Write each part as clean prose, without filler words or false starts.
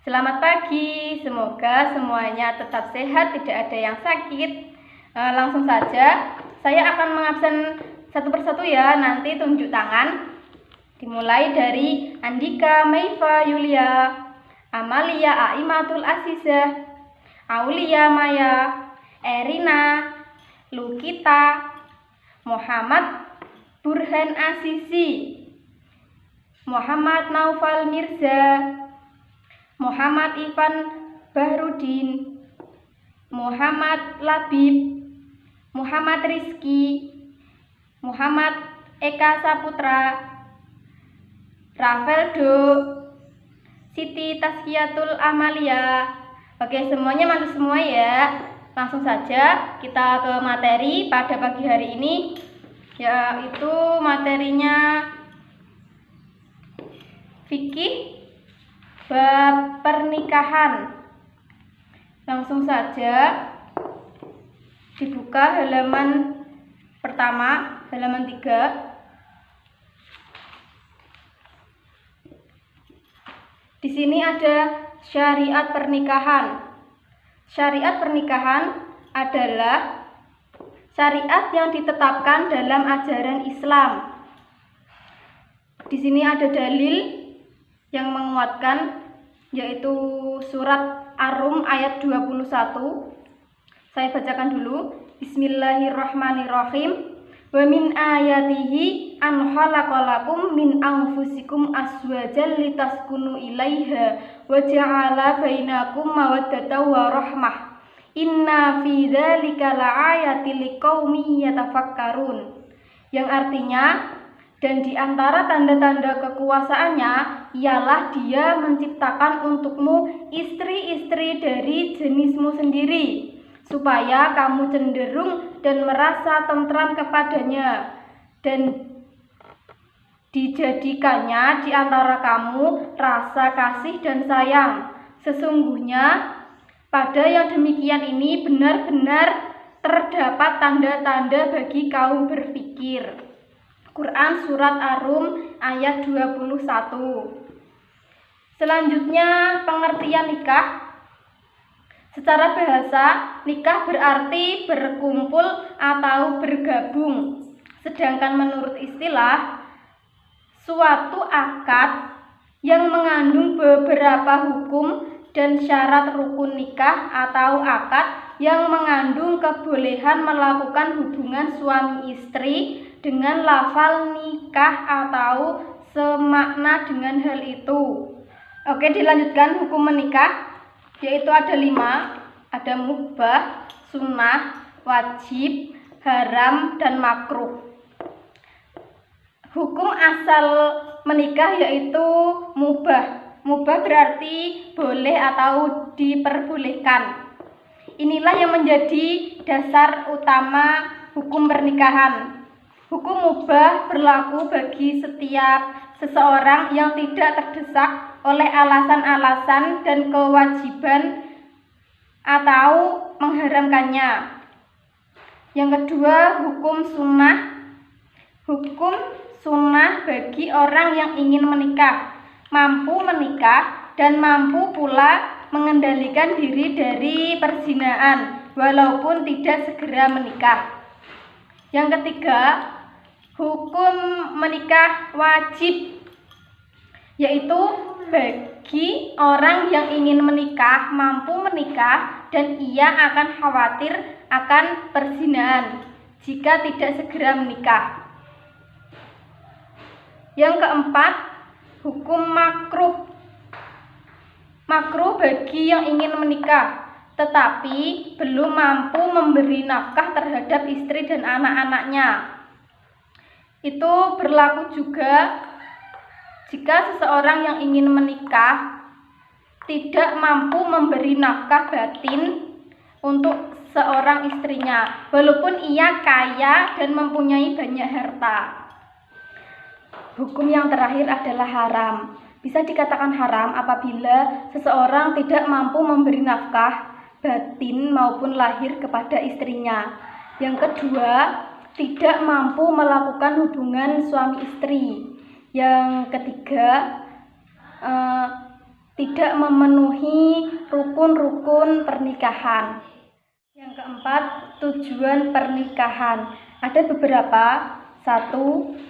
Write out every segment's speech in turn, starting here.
Selamat pagi, semoga semuanya tetap sehat, tidak ada yang sakit. Langsung saja, saya akan mengabsen satu persatu ya, nanti tunjuk tangan. Dimulai dari Andika, Meifa, Yulia, Amalia, Aimatul Azizah, Aulia, Maya, Erina, Lukita, Muhammad Burhan Asisi, Muhammad Naufal Mirza, Muhammad Ivan Bahrudin, Muhammad Labib, Muhammad Rizki, Muhammad Eka Saputra, Rafeldo, Siti Taskiyatul Amalia. Oke, semuanya mantu semua ya. Langsung saja kita ke materi pada pagi hari ini, yaitu materinya fikih bab pernikahan. Langsung saja dibuka halaman pertama, halaman 3. Di sini ada syariat pernikahan. Syariat pernikahan adalah syariat yang ditetapkan dalam ajaran Islam. Di sini ada dalil yang menguatkan, yaitu surat Ar-Rum ayat 21. Saya bacakan dulu. Bismillahirrahmanirrahim. Wa min ayatihi an khalaqalakum min anfusikum azwajan litaskunu ilaiha wa ja'ala bainakum mawaddatan wa rahmah. Inna fi dzalika laayatil liqaumin yatafakkarun. Yang artinya, dan di antara tanda-tanda kekuasaannya ialah Dia menciptakan untukmu istri-istri dari jenismu sendiri, supaya kamu cenderung dan merasa tentram kepadanya, dan dijadikannya di antara kamu rasa kasih dan sayang. Sesungguhnya pada yang demikian ini benar-benar terdapat tanda-tanda bagi kaum berpikir. Quran surat Ar-Rum ayat 21. Selanjutnya, pengertian nikah. Secara bahasa, nikah berarti berkumpul atau bergabung. Sedangkan menurut istilah, suatu akad yang mengandung beberapa hukum dan syarat rukun nikah, atau akad yang mengandung kebolehan melakukan hubungan suami istri dengan lafal nikah atau semakna dengan hal itu. Oke, dilanjutkan hukum menikah, yaitu ada 5. Ada mubah, sunnah, wajib, haram, dan makruh. Hukum asal menikah yaitu mubah. Mubah berarti boleh atau diperbolehkan. Inilah yang menjadi dasar utama hukum pernikahan. Hukum mubah berlaku bagi setiap seseorang yang tidak terdesak oleh alasan-alasan dan kewajiban atau mengharamkannya. Yang kedua, hukum sunnah. Hukum sunnah bagi orang yang ingin menikah, mampu menikah, dan mampu pula mengendalikan diri dari perzinahan walaupun tidak segera menikah. Yang ketiga, hukum menikah wajib, yaitu bagi orang yang ingin menikah, mampu menikah, dan ia akan khawatir akan perzinahan jika tidak segera menikah. Yang keempat, hukum makruh. Makruh bagi yang ingin menikah tetapi belum mampu memberi nafkah terhadap istri dan anak-anaknya. Itu berlaku juga jika seseorang yang ingin menikah tidak mampu memberi nafkah batin untuk seorang istrinya, walaupun ia kaya dan mempunyai banyak harta. Hukum yang terakhir adalah haram. Bisa dikatakan haram apabila seseorang tidak mampu memberi nafkah batin maupun lahir kepada istrinya. Yang kedua, tidak mampu melakukan hubungan suami istri. Yang ketiga, tidak memenuhi rukun-rukun pernikahan. Yang keempat, tujuan pernikahan. Ada beberapa. 1.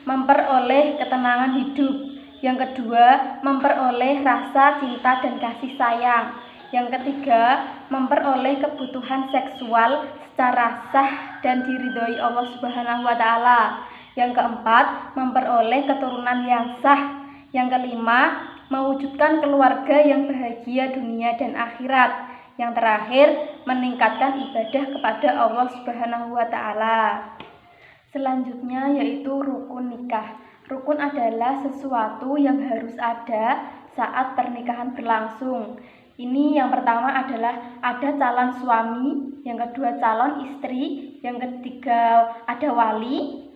Memperoleh ketenangan hidup. Yang kedua, memperoleh rasa cinta dan kasih sayang. Yang ketiga, memperoleh kebutuhan seksual secara sah dan diridhoi Allah Subhanahu wa Ta'ala. Yang keempat, memperoleh keturunan yang sah. Yang kelima, mewujudkan keluarga yang bahagia dunia dan akhirat. Yang terakhir, meningkatkan ibadah kepada Allah Subhanahu wa Ta'ala. Selanjutnya yaitu rukun nikah. Rukun adalah sesuatu yang harus ada saat pernikahan berlangsung. Ini yang pertama adalah ada calon suami, yang kedua calon istri, yang ketiga ada wali,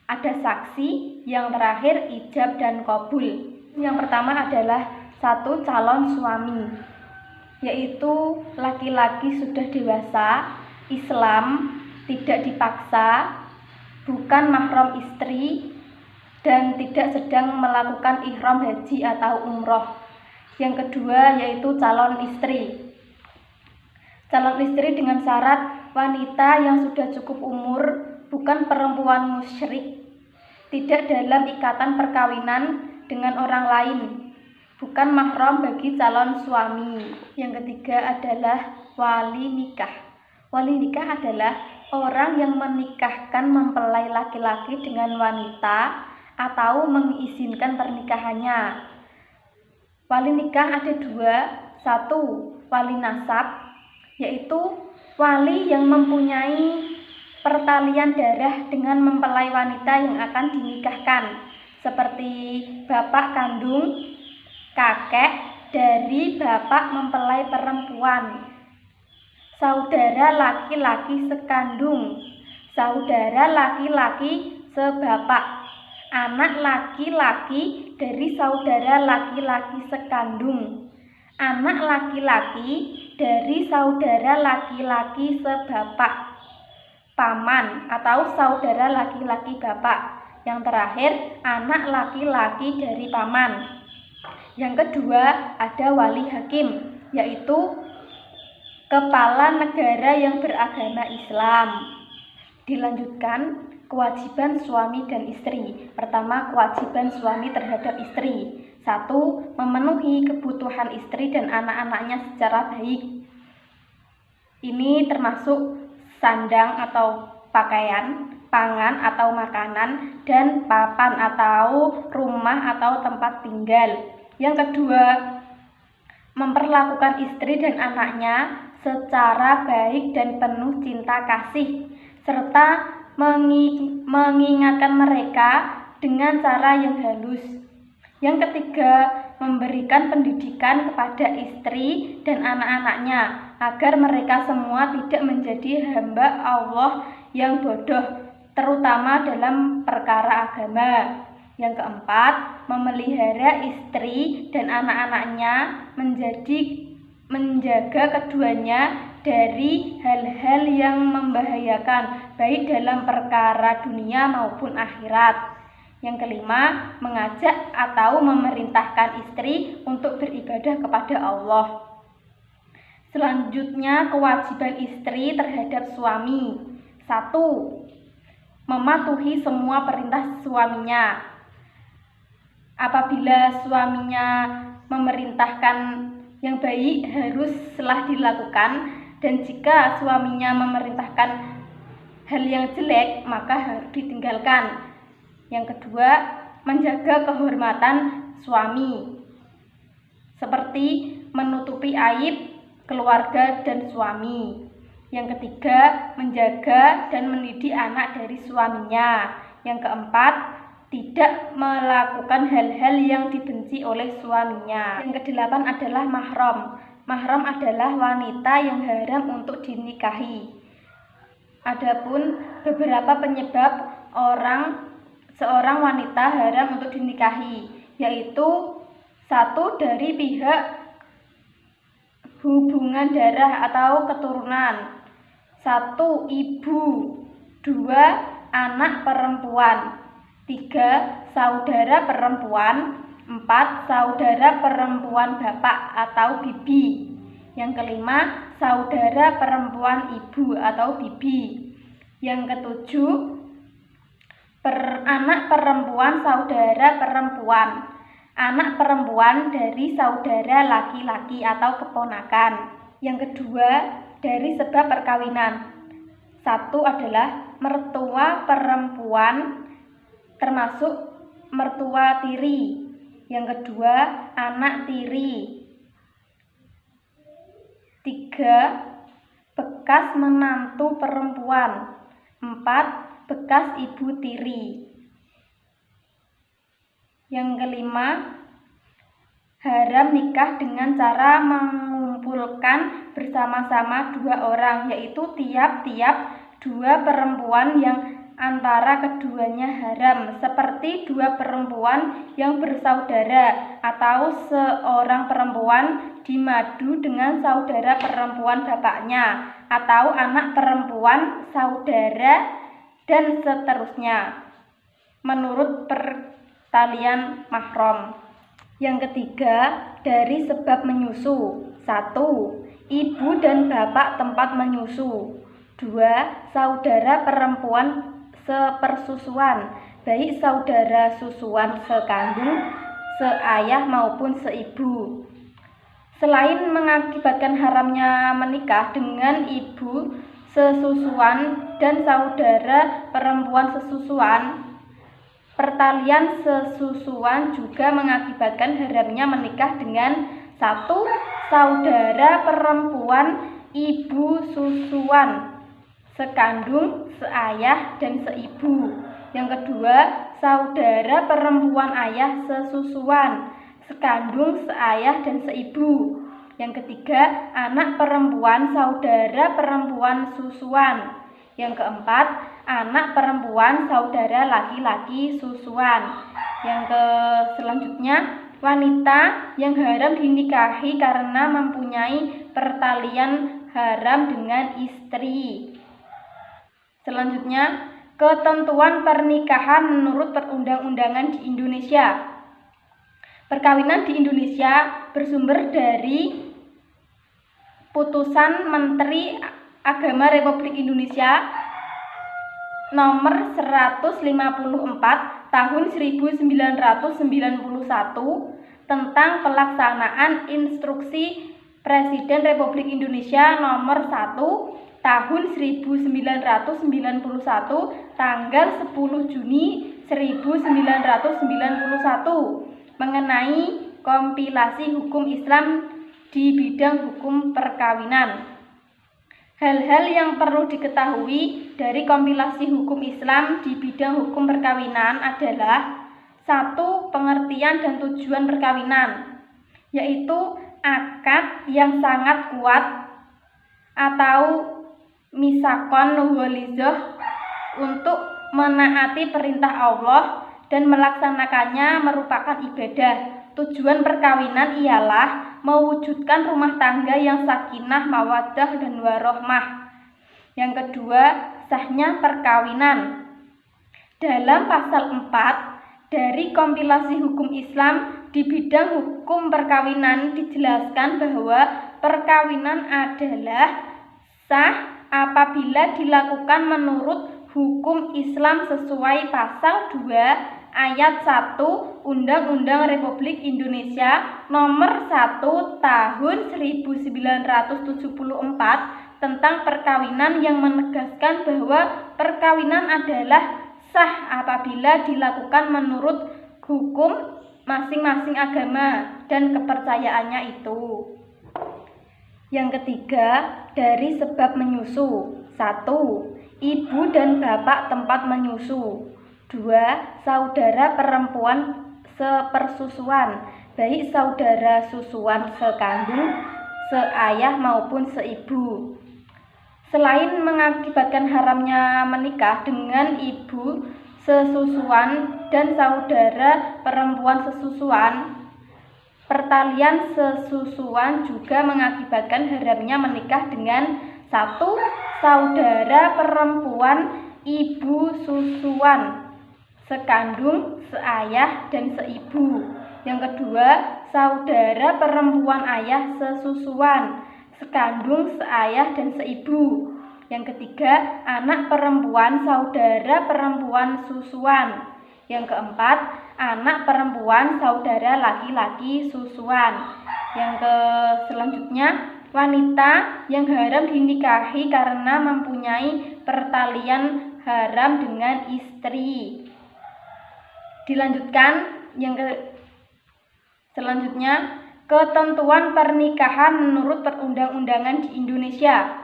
ada saksi, yang terakhir ijab dan qabul. Yang pertama adalah 1. Calon suami, yaitu laki-laki sudah dewasa, Islam, tidak dipaksa, bukan mahram istri, dan tidak sedang melakukan ihram haji atau umroh. Yang kedua yaitu calon istri. Calon istri dengan syarat wanita yang sudah cukup umur, bukan perempuan musyrik, tidak dalam ikatan perkawinan dengan orang lain, bukan mahram bagi calon suami. Yang ketiga adalah wali nikah. Wali nikah adalah orang yang menikahkan mempelai laki-laki dengan wanita atau mengizinkan pernikahannya. Wali nikah ada 2. 1. Wali nasab, yaitu wali yang mempunyai pertalian darah dengan mempelai wanita yang akan dinikahkan, seperti bapak kandung, kakek dari bapak mempelai perempuan, saudara laki-laki sekandung, saudara laki-laki sebapak, anak laki-laki dari saudara laki-laki sekandung, anak laki-laki dari saudara laki-laki sebapak, paman atau saudara laki-laki bapak. Yang terakhir, anak laki-laki dari paman. Yang kedua, ada wali hakim, yaitu kepala negara yang beragama Islam. Dilanjutkan, kewajiban suami dan istri. Pertama, kewajiban suami terhadap istri. 1. Memenuhi kebutuhan istri dan anak-anaknya secara baik. Ini termasuk sandang atau pakaian, pangan atau makanan, dan papan atau rumah atau tempat tinggal. Yang kedua, memperlakukan istri dan anaknya secara baik dan penuh cinta kasih, serta mengingatkan mereka dengan cara yang halus. Yang ketiga, memberikan pendidikan kepada istri dan anak-anaknya agar mereka semua tidak menjadi hamba Allah yang bodoh, terutama dalam perkara agama. Yang keempat, memelihara istri dan anak-anaknya, menjaga keduanya dari hal-hal yang membahayakan, baik dalam perkara dunia maupun akhirat. Yang kelima, mengajak atau memerintahkan istri untuk beribadah kepada Allah. Selanjutnya, kewajiban istri terhadap suami. 1. Mematuhi semua perintah suaminya. Apabila suaminya memerintahkan yang baik, haruslah dilakukan, dan jika suaminya memerintahkan hal yang jelek, maka harus ditinggalkan. Yang kedua, menjaga kehormatan suami, seperti menutupi aib keluarga dan suami. Yang ketiga, menjaga dan mendidik anak dari suaminya. Yang keempat, tidak melakukan hal-hal yang dibenci oleh suaminya. Yang kedelapan adalah mahram. Mahram adalah wanita yang haram untuk dinikahi. Adapun beberapa penyebab seorang wanita haram untuk dinikahi, yaitu 1. Dari pihak hubungan darah atau keturunan. 1. Ibu. 2. Anak perempuan. 3. Saudara perempuan. 4. Saudara perempuan bapak atau bibi. Yang kelima, saudara perempuan ibu atau bibi. Yang ketujuh, anak perempuan saudara perempuan. Anak perempuan dari saudara laki-laki atau keponakan. Yang kedua, dari sebab perkawinan. 1 adalah mertua perempuan termasuk mertua tiri. Yang kedua, anak tiri. 3. Bekas menantu perempuan. 4. Bekas ibu tiri. Yang kelima, haram nikah dengan cara mengumpulkan bersama-sama 2 orang, yaitu tiap-tiap 2 perempuan yang antara keduanya haram, seperti 2 perempuan yang bersaudara atau seorang perempuan dimadu dengan saudara perempuan bapaknya atau anak perempuan saudara dan seterusnya menurut pertalian mahram. Yang ketiga, dari sebab menyusu. 1. Ibu dan bapak tempat menyusu. 2. Saudara perempuan sepersusuan, baik saudara susuan sekandung, seayah maupun seibu. Selain mengakibatkan haramnya menikah dengan ibu sesusuan dan saudara perempuan sesusuan, pertalian sesusuan juga mengakibatkan haramnya menikah dengan 1. Saudara perempuan ibu susuan, sekandung, seayah, dan seibu. Yang kedua, saudara perempuan ayah sesusuan, sekandung, seayah, dan seibu. Yang ketiga, anak perempuan saudara perempuan susuan. Yang keempat, anak perempuan saudara laki-laki susuan. Yang selanjutnya, wanita yang haram dinikahi karena mempunyai pertalian haram dengan istri. Selanjutnya, ketentuan pernikahan menurut perundang-undangan di Indonesia. Perkawinan di Indonesia bersumber dari Putusan Menteri Agama Republik Indonesia nomor 154 tahun 1991 tentang pelaksanaan Instruksi Presiden Republik Indonesia nomor 1 tahun 1991 tanggal 10 Juni 1991 mengenai kompilasi hukum Islam di bidang hukum perkawinan. Hal-hal yang perlu diketahui dari kompilasi hukum Islam di bidang hukum perkawinan adalah 1. Pengertian dan tujuan perkawinan, yaitu akad yang sangat kuat atau misakon walizoh untuk menaati perintah Allah dan melaksanakannya merupakan ibadah. Tujuan perkawinan ialah mewujudkan rumah tangga yang sakinah, mawaddah, dan warohmah. Yang kedua, sahnya perkawinan. Dalam pasal 4 dari kompilasi hukum Islam di bidang hukum perkawinan dijelaskan bahwa perkawinan adalah sah apabila dilakukan menurut hukum Islam sesuai pasal 2 ayat 1 Undang-Undang Republik Indonesia nomor 1 tahun 1974 tentang perkawinan yang menegaskan bahwa perkawinan adalah sah apabila dilakukan menurut hukum masing-masing agama dan kepercayaannya itu. Yang ketiga, dari sebab menyusu. 1. Ibu dan bapak tempat menyusu. 2. Saudara perempuan sepersusuan, baik saudara susuan sekandung, seayah maupun seibu. Selain mengakibatkan haramnya menikah dengan ibu sesusuan dan saudara perempuan sesusuan, pertalian sesusuan juga mengakibatkan haramnya menikah dengan 1. Saudara perempuan ibu susuan, sekandung, seayah, dan seibu. Yang kedua, saudara perempuan ayah sesusuan, sekandung, seayah, dan seibu. Yang ketiga, anak perempuan saudara perempuan susuan. Yang keempat, anak perempuan saudara laki-laki susuan. Yang selanjutnya, wanita yang haram dinikahi karena mempunyai pertalian haram dengan istri. Dilanjutkan selanjutnya, ketentuan pernikahan menurut perundang-undangan di Indonesia.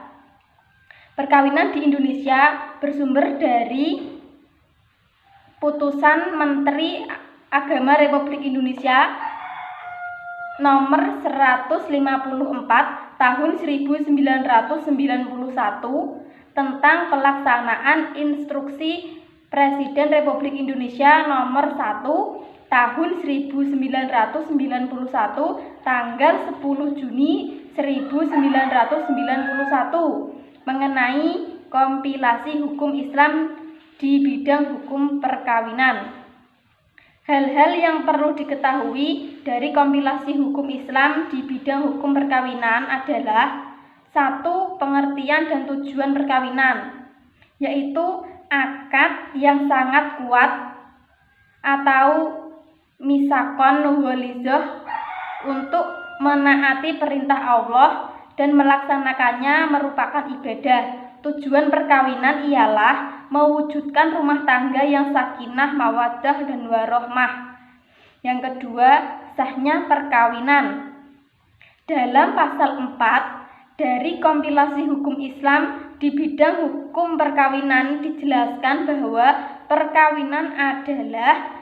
Perkawinan di Indonesia bersumber dari Putusan Menteri Agama Republik Indonesia nomor 154 tahun 1991 tentang pelaksanaan Instruksi Presiden Republik Indonesia nomor 1 tahun 1991 tanggal 10 Juni 1991 mengenai kompilasi hukum Islam di bidang hukum perkawinan. Hal-hal yang perlu diketahui dari kompilasi hukum Islam di bidang hukum perkawinan adalah: 1. Pengertian dan tujuan perkawinan, yaitu akad yang sangat kuat atau misakon walizoh untuk menaati perintah Allah dan melaksanakannya merupakan ibadah. Tujuan perkawinan ialah mewujudkan rumah tangga yang sakinah, mawaddah, dan warohmah. Yang kedua, sahnya perkawinan. Dalam pasal 4 dari kompilasi hukum Islam di bidang hukum perkawinan dijelaskan bahwa perkawinan adalah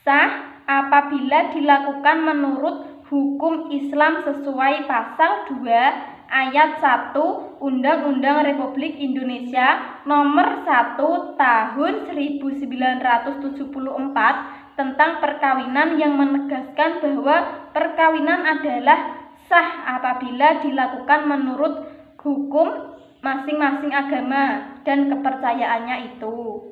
sah apabila dilakukan menurut hukum Islam sesuai pasal 2 ayat 1 Undang-Undang Republik Indonesia nomor 1 tahun 1974 tentang perkawinan, yang menegaskan bahwa perkawinan adalah sah apabila dilakukan menurut hukum masing-masing agama dan kepercayaannya itu.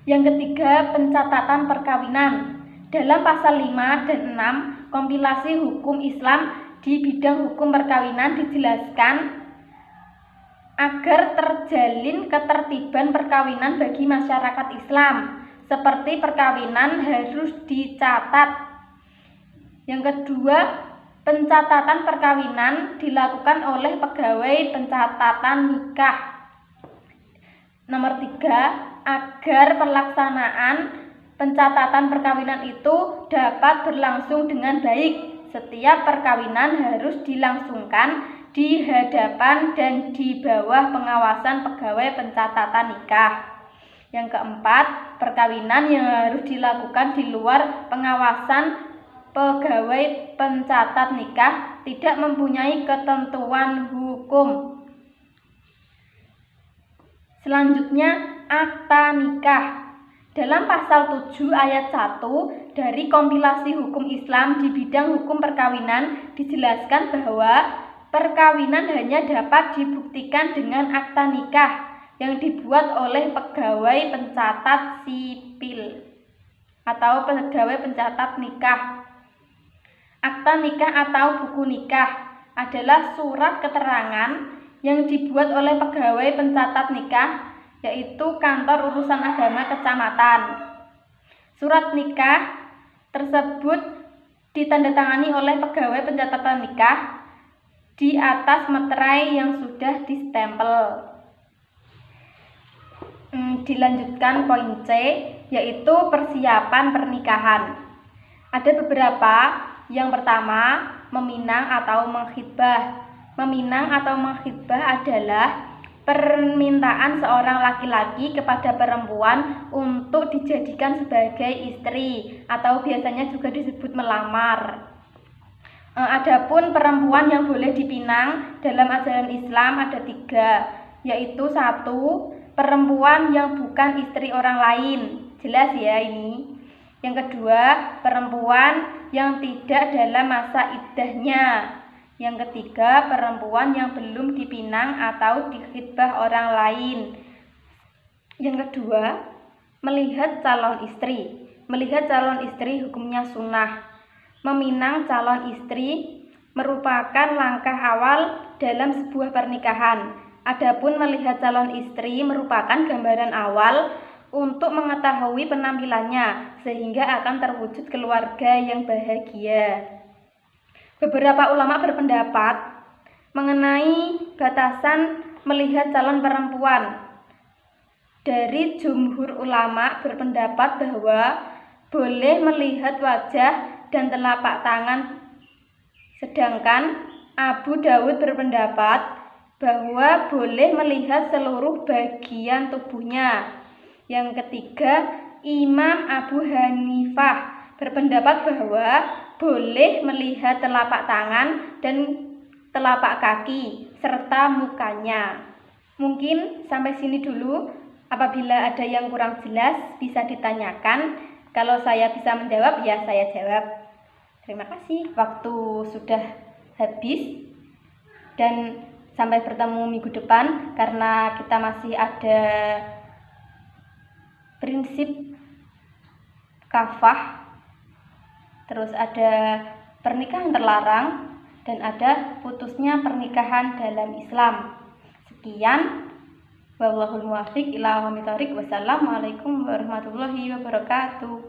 Yang ketiga, pencatatan perkawinan. Dalam pasal 5 dan 6 kompilasi hukum Islam di bidang hukum perkawinan dijelaskan agar terjalin ketertiban perkawinan bagi masyarakat Islam, seperti perkawinan harus dicatat. Yang kedua, pencatatan perkawinan dilakukan oleh pegawai pencatatan nikah. Nomor 3, agar pelaksanaan pencatatan perkawinan itu dapat berlangsung dengan baik, setiap perkawinan harus dilangsungkan di hadapan dan di bawah pengawasan pegawai pencatatan nikah. Yang keempat, perkawinan yang harus dilakukan di luar pengawasan pegawai pencatat nikah tidak mempunyai ketentuan hukum. Selanjutnya, akta nikah. Dalam pasal 7 ayat 1 dari kompilasi hukum Islam di bidang hukum perkawinan dijelaskan bahwa perkawinan hanya dapat dibuktikan dengan akta nikah yang dibuat oleh pegawai pencatat sipil atau pegawai pencatat nikah. Akta nikah atau buku nikah adalah surat keterangan yang dibuat oleh pegawai pencatat nikah, yaitu kantor urusan agama kecamatan. Surat nikah tersebut ditandatangani oleh pegawai pencatatan nikah di atas meterai yang sudah distempel. Dilanjutkan poin C, yaitu persiapan pernikahan. Ada beberapa. Yang pertama, meminang atau mengkhitbah. Meminang atau mengkhitbah adalah permintaan seorang laki-laki kepada perempuan untuk dijadikan sebagai istri, atau biasanya juga disebut melamar. Adapun perempuan yang boleh dipinang dalam ajaran Islam ada 3, yaitu 1, perempuan yang bukan istri orang lain. Jelas ya ini. Yang kedua, perempuan yang tidak dalam masa iddahnya. Yang ketiga, perempuan yang belum dipinang atau dikhitbah orang lain. Yang kedua, Melihat calon istri. Melihat calon istri hukumnya sunnah. Meminang calon istri merupakan langkah awal dalam sebuah pernikahan. Adapun melihat calon istri merupakan gambaran awal untuk mengetahui penampilannya sehingga akan terwujud keluarga yang bahagia. Beberapa ulama berpendapat mengenai batasan melihat calon perempuan. Dari jumhur ulama berpendapat bahwa boleh melihat wajah dan telapak tangan, sedangkan Abu Dawud berpendapat bahwa boleh melihat seluruh bagian tubuhnya. Yang ketiga, Imam Abu Hanifah berpendapat bahwa boleh melihat telapak tangan dan telapak kaki serta mukanya. Mungkin sampai sini dulu. Apabila ada yang kurang jelas bisa ditanyakan. Kalau saya bisa menjawab ya saya jawab. Terima kasih. Waktu sudah habis dan sampai bertemu minggu depan karena kita masih ada prinsip kafah, terus ada pernikahan terlarang dan ada putusnya pernikahan dalam Islam. Sekian. Wallahul muwaffiq ila aqwamit thoriq. Wassalamualaikum warahmatullahi wabarakatuh.